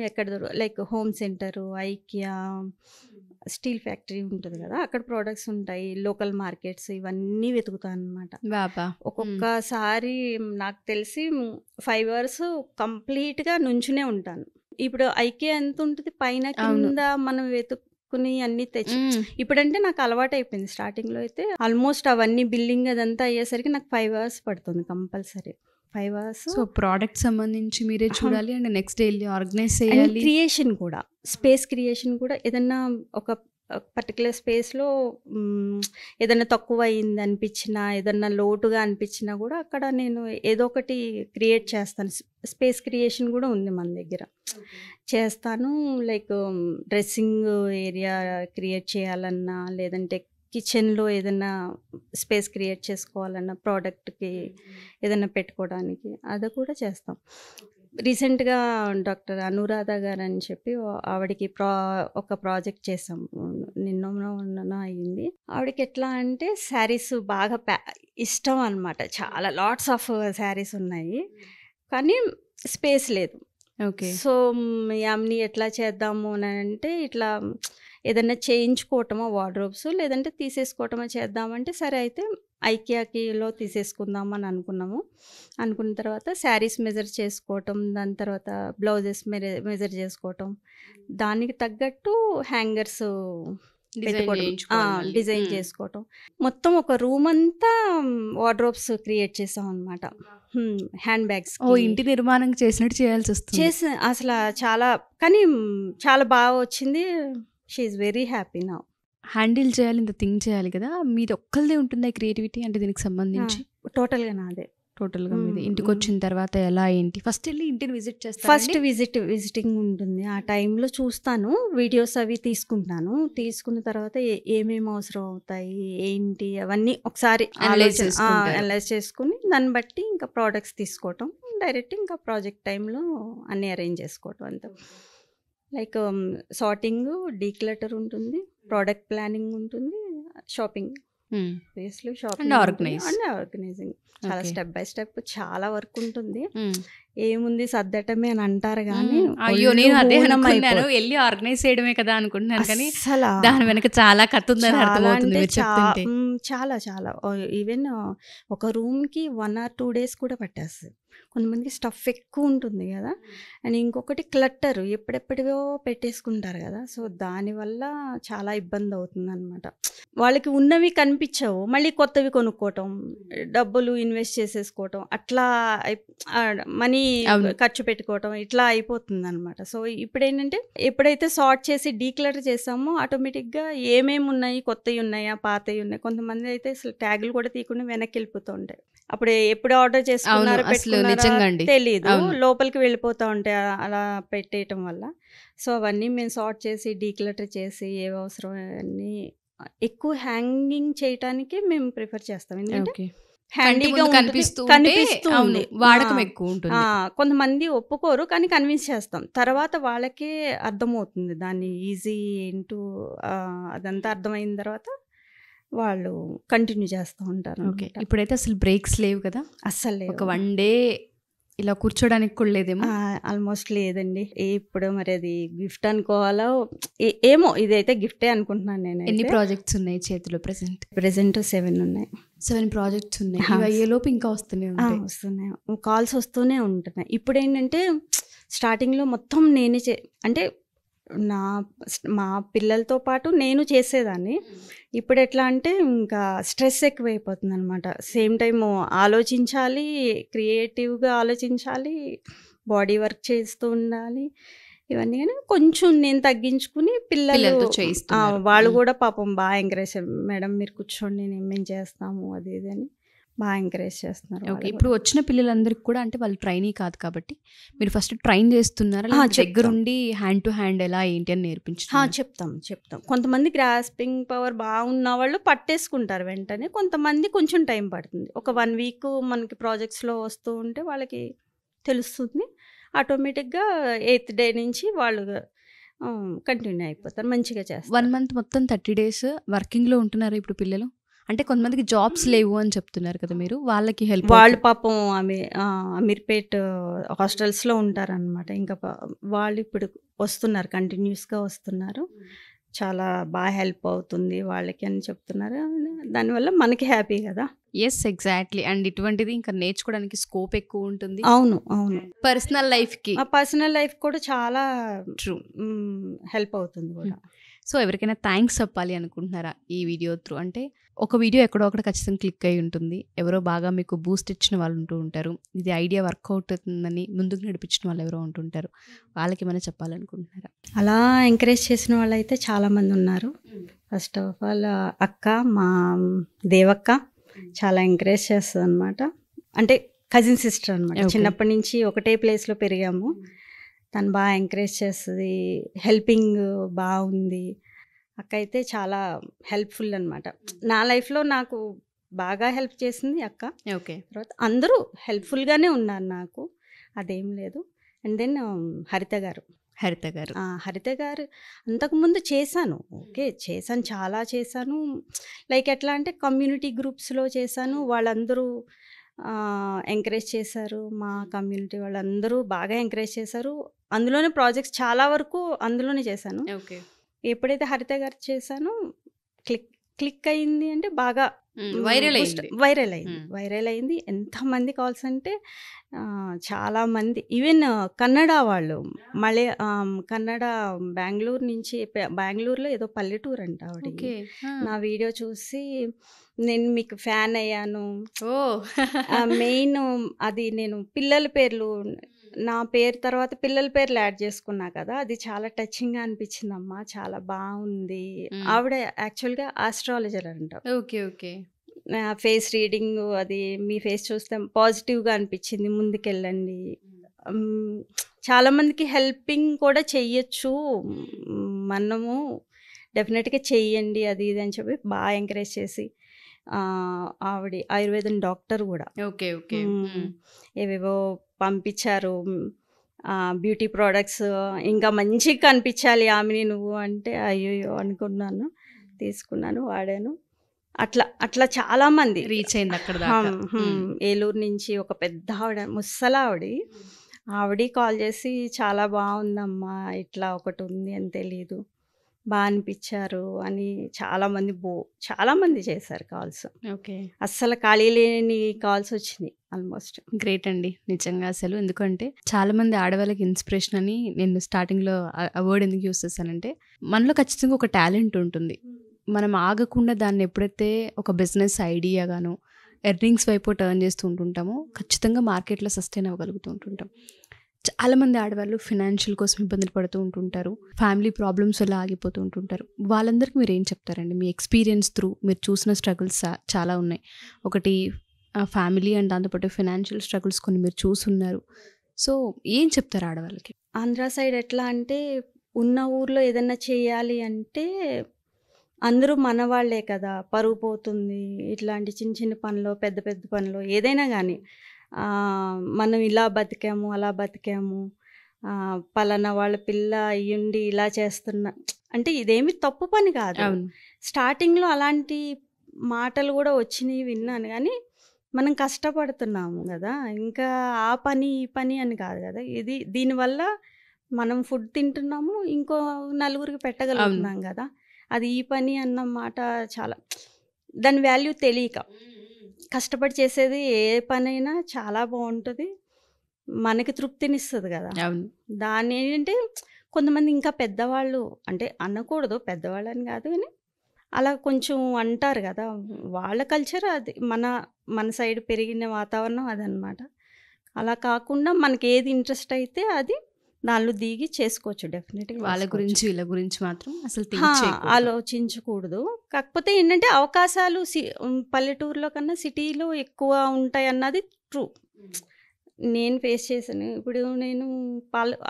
like home centre, IKEA, steel factory ఉంటుంది కదా, అక్కడ ప్రోడక్ట్స్ ఉంటాయి, లోకల్ మార్కెట్స్, ఇవన్నీ వెతుకుతాను అనమాట. ఒక్కొక్కసారి నాకు తెలిసి 5 hours కంప్లీట్గా నుంచునే ఉంటాను. ఇప్పుడు ఐకియా ఎంత ఉంటుంది, పైన కింద మనం వెతుక్కుని అన్నీ తెచ్చి. ఇప్పుడంటే నాకు అలవాటు అయిపోయింది. స్టార్టింగ్లో అయితే ఆల్మోస్ట్ అవన్నీ బిల్లింగ్ అదంతా అయ్యేసరికి నాకు 5 hours పడుతుంది కంపల్సరీ. 5 hours. సో ప్రోడక్ట్ సంబంధించి మీరే చూడాలి అండ్ నెక్స్ట్ డే ఆర్గనైజ్ చేయాలి. క్రియేషన్ కూడా, స్పేస్ క్రియేషన్ కూడా. ఏదన్నా ఒక పర్టికులర్ స్పేస్లో ఏదన్నా తక్కువ అయింది అనిపించినా, ఏదన్నా లోటుగా అనిపించినా కూడా అక్కడ నేను ఏదో ఒకటి క్రియేట్ చేస్తాను. స్పేస్ క్రియేషన్ కూడా ఉంది మన దగ్గర, చేస్తాను. లైక్ డ్రెస్సింగ్ ఏరియా క్రియేట్ చేయాలన్నా, లేదంటే కిచెన్లో ఏదైనా స్పేస్ క్రియేట్ చేసుకోవాలన్నా, ప్రోడక్ట్కి ఏదైనా పెట్టుకోవడానికి, అది కూడా చేస్తాం. రీసెంట్గా డాక్టర్ అనురాధ గారు అని చెప్పి ఆవిడకి ఒక ప్రాజెక్ట్ చేసాం, నిన్న అయింది. ఆవిడకి ఎట్లా అంటే శారీస్ బాగా ఇష్టం అనమాట. చాలా లాట్స్ ఆఫ్ శారీస్ ఉన్నాయి, కానీ స్పేస్ లేదు. ఓకే. సో యామ్ని ఎట్లా చేద్దాము అని అంటే, ఇట్లా ఏదన్నా చేయించుకోవటమో వార్డ్రోబ్స్, లేదంటే తీసేసుకోవటమో చేద్దామంటే, సరే అయితే ఐకియాలో తీసేసుకుందామని అనుకున్న తర్వాత శారీస్ మెజర్ చేసుకోవటం, దాని తర్వాత బ్లౌజెస్ మెజర్ చేసుకోవటం, దానికి తగ్గట్టు హ్యాంగర్స్ డిజైన్ చేసుకోవటం, మొత్తం ఒక రూమ్ అంతా వార్డ్రోబ్స్ క్రియేట్ చేసాం అనమాట. హ్యాండ్ బ్యాగ్స్ ఇంటి నిర్మాణం చేసినట్టు చేయాల్సి వస్తుంది. అసలు కానీ చాలా బాగా వచ్చింది. She is very happy now. Handle చేయాలి, ఇంత థింక్ చేయాలి కదా. మీది ఒక్కరిదే ఉంటుందా క్రియేటివిటీ అంటే దీనికి సంబంధించి? టోటల్గా నాదే. టోటల్గా మీది. ఇంటికి వచ్చిన తర్వాత ఎలా ఏంటి, ఫస్ట్ వెళ్ళి ఇంటిని విజిట్ చేస్తాను. ఫస్ట్ విజిటింగ్ ఉంటుంది. ఆ టైంలో చూస్తాను, వీడియోస్ అవి తీసుకున్న తర్వాత ఏమేమి అవసరం అవుతాయి ఏంటి అవన్నీ ఒకసారి అనలైజ్ చేసుకుని, దాన్ని బట్టి ఇంకా ప్రోడక్ట్స్ తీసుకోవటం, డైరెక్ట్ ఇంకా ప్రాజెక్ట్ టైంలో అన్నీ అరేంజ్ చేసుకోవటం అంతా. లైక్ సార్టింగ్, డీక్లటర్ ఉంటుంది, ప్రోడక్ట్ ప్లానింగ్ ఉంటుంది, షాపింగ్ ప్లేస్లో షాపింగ్, ఆర్గనైజింగ్. చాలా స్టెప్ బై స్టెప్ చాలా వర్క్ ఉంటుంది. ఏముంది సర్దటమే అని అంటారు కానీ, అయ్యో నేను అదే అనుకున్నాను, వెళ్ళి ఆర్గనైజ్ చేయడమే కదా అనుకుంటున్నాను, కానీ దాని వెనక చాలా కథ ఉందని అర్థమవుతుంది చాలా చాలా. ఈవెన్ ఒక రూమ్కి 1 or 2 days కూడా పట్టేస్తుంది. కొంతమందికి స్టఫ్ ఎక్కువ ఉంటుంది కదా, అండ్ ఇంకొకటి క్లట్టర్, ఎప్పుడెప్పుడో పెట్టేసుకుంటారు కదా. సో దానివల్ల చాలా ఇబ్బంది అవుతుంది అనమాట. వాళ్ళకి ఉన్నవి కనిపించవు, మళ్ళీ కొత్తవి కొనుక్కోవటం, డబ్బులు ఇన్వెస్ట్ చేసేసుకోవటం, అట్లా మనీ ఖర్చు పెట్టుకోవటం, ఇట్లా అయిపోతుంది అనమాట. సో ఇప్పుడు ఏంటంటే, ఎప్పుడైతే సార్ట్ చేసి డీక్లటర్ చేసామో ఆటోమేటిక్గా ఏమేమి ఉన్నాయి, కొత్తవి ఉన్నాయా, పాతవి ఉన్నాయి. కొంతమంది అయితే అసలు ట్యాగులు కూడా తీయకుండా వెనక్కి వెళ్ళిపోతూ ఉంటాయి. అప్పుడు ఎప్పుడు ఆర్డర్ చేసుకున్నారో చేస్తున్నారా నిజంగా అండి. తెలీదు. అవును. లోపలికి వెళ్ళిపోతా ఉంటాయి అలా పెట్టేయటం వల్ల. సో, అవన్నీ మేము సార్ట్ చేసి, డీక్లటర్ చేసి ఏవి అవసరం అన్నీ ఎక్కువ హ్యాంగింగ్ చేయటానికి మేము ప్రిఫర్ చేస్తాం. ఎందుకంటే ఓకే. కంటి హ్యాండీగా ముందు ఉంటది. కనిపిస్తూ ఉంటే కనిపిస్తూ అవును ఉంది. వాడకం ఆ! ఎక్కువ ఆ! ఉంటుంది. కొంతమంది ఒప్పుకోరు. కానీ కన్విన్స్ చేస్తాం. తర్వాత వాళ్ళకే అర్థమవుతుంది. దాన్ని ఈజీ అదంతా అర్థమైన తర్వాత వాళ్ళు కంటిన్యూ చేస్తూ ఓకే. ఉంటారనమాట. ఇప్పుడైతే అసలు బ్రేక్స్ లేవు కదా? అస్సలు ఒక లేవు. 1 డే ఇలా కూర్చోడానికి కూడా లేదేమో? ఆల్మోస్ట్ లేదండి. ఇప్పుడు మరి అది గిఫ్ట్ అనుకోవాలో ఏమో ఇదైతే గిఫ్టే అనుకుంటున్నాను ఎన్ని నేనైతే. ప్రాజెక్ట్స్ ఉన్నాయి చేతిలో ప్రెజెంట్? ప్రెజెంట్ 7 ఉన్నాయి. 7 ప్రాజెక్ట్స్ ఉన్నాయి. హా. ఇవి అయ్యేలోపు ఇంకా వస్తూనే ఉంటాయి. వస్తున్నాయి. కాల్స్ వస్తూనే ఉంటున్నాయి. ఇప్పుడేంటంటే స్టార్టింగ్‌లో మొత్తం నేనే అంటే నా మా పిల్లలతో పాటు నేను చేసేదాన్ని. ఇప్పుడెట్లా అంటే ఇంకా స్ట్రెస్ ఎక్కువైపోతుందనమాట. సేమ్ టైము ఆలోచించాలి, క్రియేటివ్‌గా ఆలోచించాలి, బాడీ వర్క్ చేస్తూ ఉండాలి. ఇవన్నీ గానీ కొంచెం నేను తగ్గించుకుని పిల్లలతో చేయిస్తున్నారు. వాళ్ళు గూడా పాపం ఎంకరేజ్ మేడం మీరు కూర్చోండి మేము చేస్తాము అది ఇది అని ఎంకరేజ్ చేస్తున్నారు ఓకే. వాళ్ళు ఇప్పుడు గూడా. వచ్చిన పిల్లలందరికి కూడా అంటే వాళ్ళు ట్రైనీ కాదు కాబట్టి మీరు ఫస్ట్ ట్రైన్ చేస్తున్నారా? చెప్తాం. దగ్గరుండి హ్యాండ్ టు హ్యాండ్ ఎలా ఏంటి అని నేర్పించుతున్నారు? చెప్తాం. కొంతమంది గ్రాస్పింగ్ పవర్ బాగున్న వాళ్ళు పట్టేసుకుంటారు వెంటనే. కొంతమంది కొంచెం టైం పడుతుంది. ఒక 1 వీక్ మనకి ప్రాజెక్ట్స్‌లో వస్తూ ఉంటే వాళ్ళకి తెలుస్తుంది. ఆటోమేటిక్‌గా 8th డే నుంచి వాళ్ళు కంటిన్యూ అయిపోతారు. మంచిగా 1 చేస్తారు. మంత్ మొత్తం 30 డేస్ వర్కింగ్‌లో ఉంటున్నారా ఇప్పుడు పిల్లలు? అంటే కొంతమందికి జాబ్స్ లేవు అని చెప్తున్నారు కదా మీరు. వాళ్ళకి హెల్ప్ వాళ్ళు పాపం అమీర్పేట్ హాస్టల్స్‌లో ఉంటారనమాట. ఇంకా వాళ్ళు ఇప్పుడు వస్తున్నారు. కంటిన్యూస్‌గా వస్తున్నారు. చాలా హెల్ప్ అవుతుంది వాళ్ళకి అని చెప్తున్నారు. దానివల్ల మనకి హ్యాపీ కదా! Yes, exactly. అండ్ ఇటువంటిది ఇంకా నేర్చుకోవడానికి స్కోప్ ఎక్కువ ఉంటుంది. అవును. పర్సనల్ లైఫ్‌కి. ఆ పర్సనల్ లైఫ్ కూడా చాలా ట్రూ. హెల్ప్ అవుతుంది కూడా. సో ఎవరికైనా థ్యాంక్స్ చెప్పాలి అనుకుంటున్నారా ఈ వీడియో త్రూ? అంటే ఒక వీడియో ఎక్కడో ఒకటి ఖచ్చితంగా క్లిక్ అయి ఉంటుంది. ఎవరో బాగా మీకు బూస్ట్ ఇచ్చిన వాళ్ళు ఉంటూ ఉంటారు. ఇది ఐడియా వర్కౌట్ అవుతుందని ముందుకు నడిపించిన వాళ్ళు ఎవరో ఉంటుంటారు. వాళ్ళకి ఏమైనా చెప్పాలనుకుంటున్నారా? అలా ఎంకరేజ్ చేసిన వాళ్ళైతే చాలామంది ఉన్నారు. ఫస్ట్ ఆఫ్ ఆల్ అక్క, మా దేవక్క చాలా ఎంకరేజ్ చేస్తుందన్నమాట. అంటే కజిన్ సిస్టర్ అనమాట. Okay. చిన్నప్పటి నుంచి ఒకటే ప్లేస్లో పెరిగాము. తను ఎంకరేజ్ చేస్తుంది. హెల్పింగ్ బాగుంది. అక్క అయితే చాలా హెల్ప్ఫుల్ అనమాట. నా లైఫ్లో నాకు బాగా హెల్ప్ చేసింది అక్క. ఓకే. తర్వాత అందరూ హెల్ప్ఫుల్గానే ఉన్నారు నాకు, అదేం లేదు. అండ్ దెన్ హరిత గారు హరిత గారు అంతకుముందు చేశాను. ఓకే, చాలా చేశాను. లైక్ ఎట్లా అంటే కమ్యూనిటీ గ్రూప్స్లో చేశాను. వాళ్ళందరూ ఎంకరేజ్ చేశారు. మా కమ్యూనిటీ వాళ్ళందరూ బాగా ఎంకరేజ్ చేశారు. అందులోనే ప్రాజెక్ట్స్ చాలా వరకు అందులోనే చేశాను. ఓకే. ఎప్పుడైతే హరిత గారు చేశానో క్లిక్ అయింది అంటే బాగా వైరల్ అయింది. వైరల్ అయింది. ఎంతమంది కాల్స్ అంటే చాలామంది, ఈవెన్ కన్నడ వాళ్ళు కన్నడ బెంగళూరులో ఏదో పల్లెటూరు అంట ఆవిడ. ఓకే. నా వీడియో చూసి నేను మీకు ఫ్యాన్ అయ్యాను. ఓ మెయిన్ అది నేను పిల్లల పేర్లు, నా పేరు తర్వాత పిల్లల పేర్లు యాడ్ చేసుకున్నా కదా, అది చాలా టచింగ్గా అనిపించింది అమ్మా. చాలా బాగుంది. ఆవిడ యాక్చువల్గా ఆస్ట్రాలజర్ అంట. ఓకే. ఫేస్ రీడింగ్, అది మీ ఫేస్ చూస్తే పాజిటివ్గా అనిపించింది, ముందుకెళ్ళండి. చాలామందికి హెల్పింగ్ కూడా చెయ్యొచ్చు మనము, డెఫినెట్గా చెయ్యండి అది ఇది అని చెప్పి ఎంకరేజ్ చేసి, ఆవిడ ఆయుర్వేదం డాక్టర్ కూడా. ఓకే. ఏవేవో పంపించారు బ్యూటీ ప్రోడక్ట్స్. ఇంకా మంచిగా కనిపించాలి ఆమెని నువ్వు అంటే, అయ్యో అనుకున్నాను. తీసుకున్నాను, వాడాను. అట్లా చాలామంది రీచ్ అయింది అక్కడ దాకా. ఏలూరు నుంచి ఒక పెద్ద ఆవిడ, ఆవిడ కాల్ చేసి చాలా బాగుందమ్మా, ఇట్లా ఒకటి ఉంది అని తెలీదు, అనిపించారు అని చాలామంది చేశారు కాల్స్. ఓకే. అస్సలు ఖాళీ లేని కాల్స్ వచ్చినాయి ఆల్మోస్ట్. గ్రేట్ అండి నిజంగా అసలు. ఎందుకంటే చాలా మంది ఆడవాళ్ళకి ఇన్స్పిరేషన్ అని నేను స్టార్టింగ్లో ఆ వర్డ్ ఎందుకు యూస్ చేశానంటే, మనలో ఖచ్చితంగా ఒక టాలెంట్ ఉంటుంది. మనం ఆగకుండా దాన్ని ఎప్పుడైతే ఒక బిజినెస్ ఐడియాగాను ఎర్నింగ్స్ వైపు టర్న్ చేస్తూ ఉంటుంటామో ఖచ్చితంగా మార్కెట్లో సస్టైన్ అవ్వగలుగుతూ ఉంటుంటాం. చాలామంది ఆడవాళ్ళు ఫినాన్షియల్ కోసం ఇబ్బందులు పడుతూ ఉంటుంటారు. ఫ్యామిలీ ప్రాబ్లమ్స్ వల్ల ఆగిపోతూ ఉంటుంటారు. వాళ్ళందరికీ మీరు ఏం చెప్తారండి? మీ ఎక్స్పీరియన్స్ త్రూ మీరు చూసిన స్ట్రగుల్స్ చాలా ఉన్నాయి. ఒకటి ఫ్యామిలీ అండ్ దాంతోపాటు ఫైనాన్షియల్ స్ట్రగుల్స్ కొన్ని మీరు చూసున్నారు. సో ఏం చెప్తారు ఆడవాళ్ళకి? ఆంధ్ర సైడ్ ఎట్లా అంటే ఉన్న ఊర్లో ఏదన్నా చేయాలి అంటే అందరూ మనవాళ్లే కదా, పరువు పోతుంది, ఇట్లాంటి చిన్న చిన్న పనులు, పెద్ద పెద్ద పనులు ఏదైనా కానీ మనం ఇలా బతికాము అలా బతికాము, పలానా వాళ్ళ పిల్ల అయ్యుండి ఇలా చేస్తున్నా అంటే ఇదేమి తప్పు పని కాదు. స్టార్టింగ్లో అలాంటి మాటలు కూడా వచ్చినాయి, విన్నాను. కానీ మనం కష్టపడుతున్నాము కదా, ఇంకా ఆ పని ఈ పని అని కాదు కదా. దీనివల్ల మనం ఫుడ్ తింటున్నాము, ఇంకో నలుగురికి పెట్టగలుగుతున్నాం కదా. అది ఈ పని అన్న మాట చాలా దాని వాల్యూ తెలియక కష్టపడి చేసేది ఏ పనైనా చాలా బాగుంటుంది, మనకి తృప్తినిస్తుంది కదా. దాన్ని ఏంటంటే కొంతమంది ఇంకా పెద్దవాళ్ళు అంటే అనకూడదు, పెద్దవాళ్ళని కాదు కానీ అలా కొంచెం అంటారు కదా, వాళ్ళ కల్చర్ అది, మన సైడ్ పెరిగిన వాతావరణం అదనమాట. అలా కాకుండా మనకి ఏది ఇంట్రెస్ట్ అయితే అది దానిలో దిగి చేసుకోవచ్చు డెఫినెట్గా. వాళ్ళ గురించి వీళ్ళ గురించి మాత్రం అసలు ఆలోచించకూడదు. కాకపోతే ఏంటంటే అవకాశాలు పల్లెటూరులో కన్నా సిటీలో ఎక్కువ ఉంటాయి అన్నది ట్రూ. నేను ఫేస్ చేశాను. ఇప్పుడు నేను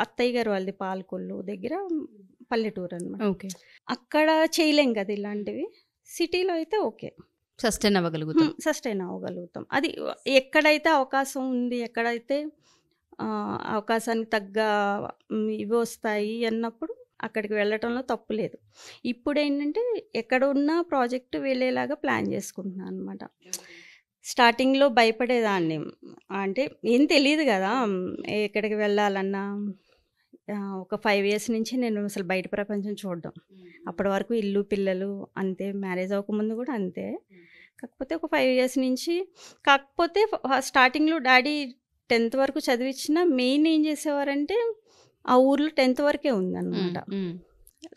అత్తయ్య గారు వాళ్ళది పాలకొల్లు దగ్గర పల్లెటూరు అనమాట. ఓకే, అక్కడ చేయలేం కదా ఇలాంటివి. సిటీలో అయితే ఓకే, సస్టైన్ అవ్వగలుగుతాం. అది ఎక్కడైతే అవకాశం ఉంది, ఎక్కడైతే అవకాశానికి తగ్గ ఇవి వస్తాయి అన్నప్పుడు అక్కడికి వెళ్ళటంలో తప్పు లేదు. ఇప్పుడు ఏంటంటే ఎక్కడ ఉన్న ప్రాజెక్టు వెళ్ళేలాగా ప్లాన్ చేసుకుంటున్నాను అనమాట. స్టార్టింగ్లో భయపడేదాన్ని, అంటే ఏం తెలియదు కదా ఎక్కడికి వెళ్ళాలన్నా. ఒక 5 years నుంచి నేను అసలు బయట ప్రపంచం చూడడం. అప్పటి వరకు ఇల్లు పిల్లలు అంతే, మ్యారేజ్ అవ్వకముందు కూడా అంతే. కాకపోతే ఒక 5 years నుంచి, కాకపోతే స్టార్టింగ్లో డాడీ 10th వరకు చదివించిన మెయిన్ ఏం చేసేవారంటే ఆ ఊర్లో 10th వరకే ఉందన్నమాట.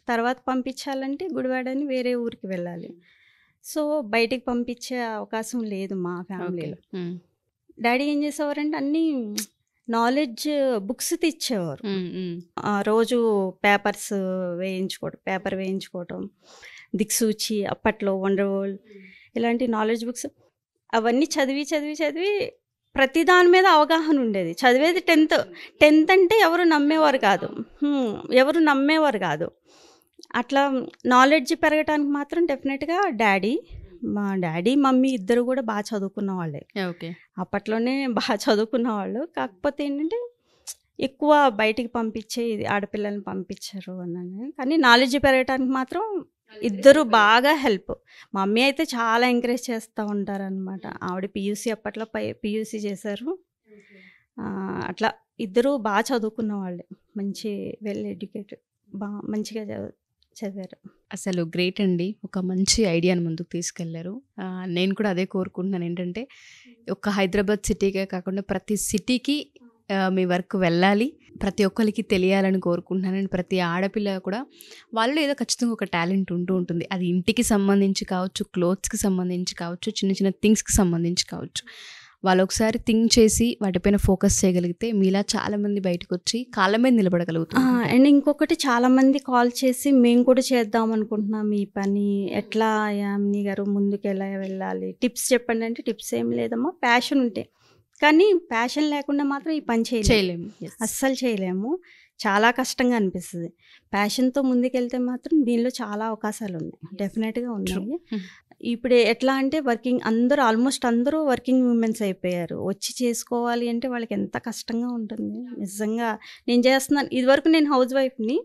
తర్వాత పంపించాలంటే గుడివాడని వేరే ఊరికి వెళ్ళాలి. సో బయటికి పంపించే అవకాశం లేదు మా ఫ్యామిలీలో. డాడీ ఏం చేసేవారంటే అన్నీ నాలెడ్జ్ బుక్స్ తెచ్చేవారు. రోజు పేపర్ వేయించుకోవటం, దిక్సూచి, అప్పట్లో వండర్ వరల్డ్, ఇలాంటి నాలెడ్జ్ బుక్స్ అవన్నీ చదివి ప్రతి దాని మీద అవగాహన ఉండేది. చదివేది 10th అంటే ఎవరు నమ్మేవారు కాదు. అట్లా నాలెడ్జ్ పెరగటానికి మాత్రం డెఫినెట్గా మా డాడీ మమ్మీ ఇద్దరు కూడా బాగా చదువుకున్న వాళ్ళే. ఓకే, అప్పట్లోనే బాగా చదువుకున్న వాళ్ళు. కాకపోతే ఏంటంటే ఎక్కువ బయటికి పంపించేది, ఆడపిల్లల్ని పంపించారు అన్నాను. కానీ నాలెడ్జ్ పెరగటానికి మాత్రం ఇద్దరు బాగా హెల్ప్. మమ్మీ అయితే చాలా ఎంకరేజ్ చేస్తూ ఉంటారనమాట. ఆవిడ PUC అప్పట్లో PUC చేశారు. అట్లా ఇద్దరు బాగా చదువుకున్న వాళ్ళే, మంచి వెల్ ఎడ్యుకేటెడ్, మంచిగా చదివారు. అసలు గ్రేట్ అండి, ఒక మంచి ఐడియాని ముందుకు తీసుకెళ్లారు. నేను కూడా అదే కోరుకుంటున్నాను, ఏంటంటే ఒక హైదరాబాద్ సిటీకే కాకుండా ప్రతి సిటీకి మీ వర్క్ వెళ్ళాలి, ప్రతి ఒక్కరికి తెలియాలని కోరుకుంటున్నాను. ప్రతి ఆడపిల్ల కూడా వాళ్ళు ఏదో ఖచ్చితంగా ఒక టాలెంట్ ఉంటుంది. అది ఇంటికి సంబంధించి కావచ్చు, క్లోత్స్కి సంబంధించి కావచ్చు, చిన్న చిన్న థింగ్స్కి సంబంధించి కావచ్చు. వాళ్ళు ఒకసారి థింక్ చేసి వాటిపైన ఫోకస్ చేయగలిగితే మీలా చాలామంది బయటకు వచ్చి కాళ్ళ మీద నిలబడగలుగుతారు. అండ్ ఇంకొకటి, చాలామంది కాల్ చేసి మేము కూడా చేద్దాం అనుకుంటున్నాం ఈ పని, ఎట్లా యామిని గారు ముందుకు ఎలా వెళ్ళాలి, టిప్స్ చెప్పండి అంటే టిప్స్ ఏం లేదమ్మా, ప్యాషన్ ఉంటే. కానీ ప్యాషన్ లేకుండా మాత్రం ఈ పని చేయలేము, అస్సలు చేయలేము. చాలా కష్టంగా అనిపిస్తుంది. ప్యాషన్తో ముందుకెళ్తే మాత్రం దీనిలో చాలా అవకాశాలు ఉన్నాయి, డెఫినెట్గా ఉన్నాయి. ఇప్పుడు ఎట్లా అంటే ఆల్మోస్ట్ అందరూ వర్కింగ్ ఉమెన్స్ అయిపోయారు. వచ్చి చేసుకోవాలి అంటే వాళ్ళకి ఎంత కష్టంగా ఉంటుంది నిజంగా. నేను చేస్తున్నాను, ఇదివరకు నేను హౌస్ వైఫ్ని,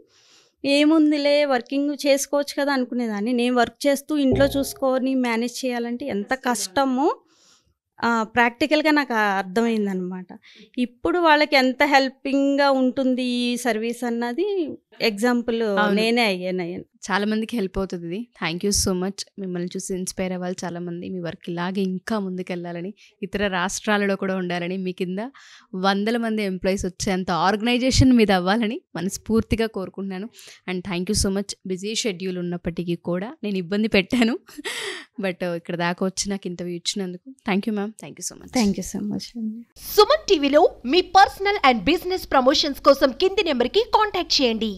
ఏముందిలే వర్కింగ్ చేసుకోవచ్చు కదా అనుకునేదాన్ని. నేను వర్క్ చేస్తూ ఇంట్లో చూసుకొని మేనేజ్ చేయాలంటే ఎంత కష్టమో ప్రాక్టికల్గా నాకు అర్థమైందనమాట. ఇప్పుడు వాళ్ళకి ఎంత హెల్పింగ్గా ఉంటుంది ఈ సర్వీస్ అన్నది ఎగ్జాంపుల్ నేనే అయ్యాను. చాలా మందికి హెల్ప్ అవుతుంది ఇది. Thank you so much. మిమ్మల్ని చూసి ఇన్స్పైర్ అవ్వాలి చాలామంది. మీ వర్క్ ఇలాగే ఇంకా ముందుకెళ్ళాలని, ఇతర రాష్ట్రాలలో కూడా ఉండాలని, మీ కింద 100 మంది ఎంప్లాయీస్ వచ్చేంత ఆర్గనైజేషన్ మీద అవ్వాలని మనస్ఫూర్తిగా కోరుకుంటున్నాను. And thank you so much. Busy schedule ఉన్నప్పటికీ కూడా నేను ఇబ్బంది పెట్టాను, బట్ ఇక్కడ దాకా వచ్చి నాకు ఇంటర్వ్యూ ఇచ్చినందుకు thank you ma'am. Thank you so much. Thank you so much. Suman టీవీలో మీ పర్సనల్ అండ్ బిజినెస్ ప్రమోషన్స్ కోసం కింది నెంబర్కి కాంటాక్ట్ చేయండి.